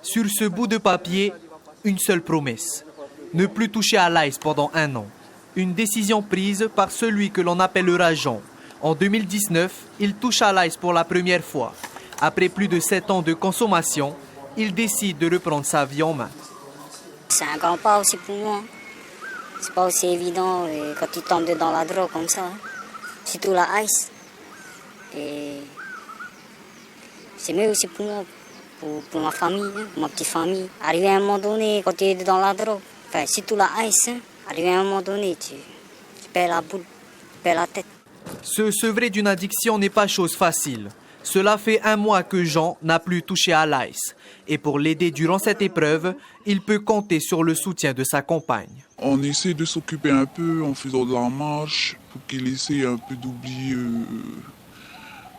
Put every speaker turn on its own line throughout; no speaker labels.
Sur ce bout de papier, une seule promesse. Ne plus toucher à l'ice pendant 1 an. Une décision prise par celui que l'on appellera Jean. En 2019, il touche à l'ice pour la première fois. Après plus de 7 ans de consommation, il décide de reprendre sa vie en main.
C'est un grand pas aussi pour moi. C'est pas aussi évident quand tu tombes dans la drogue comme ça. Surtout la ice. Et c'est mieux aussi pour moi, pour ma famille, pour ma petite famille. Arriver à un moment donné, quand tu es dans la drogue, enfin, surtout la ice, arriver à un moment donné, tu perds la boule, tu perds la tête.
Se sevrer d'une addiction n'est pas chose facile. Cela fait 1 mois que Jean n'a plus touché à l'ice. Et pour l'aider durant cette épreuve, il peut compter sur le soutien de sa compagne.
On essaie de s'occuper un peu en faisant de la marche pour qu'il essaie un peu d'oublier,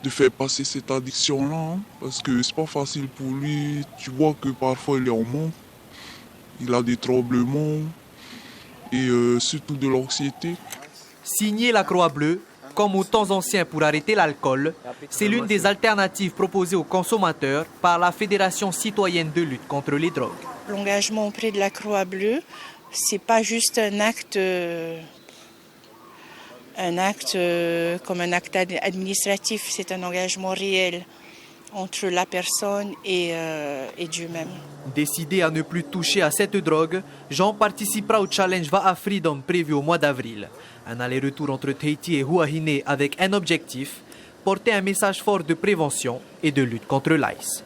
de faire passer cette addiction-là. Parce que c'est pas facile pour lui. Tu vois que parfois il est en manque. Il a des tremblements et surtout de l'anxiété.
Signer la Croix-Bleue, comme aux temps anciens pour arrêter l'alcool, c'est l'une des alternatives proposées aux consommateurs par la Fédération citoyenne de lutte contre les drogues.
L'engagement auprès de la Croix-Bleue, c'est pas juste un acte comme un acte administratif, c'est un engagement réel entre la personne et Dieu même.
Décidé à ne plus toucher à cette drogue, Jean participera au challenge Va à Freedom prévu au mois d'avril. Un aller-retour entre Tahiti et Huahine avec un objectif, porter un message fort de prévention et de lutte contre l'ice.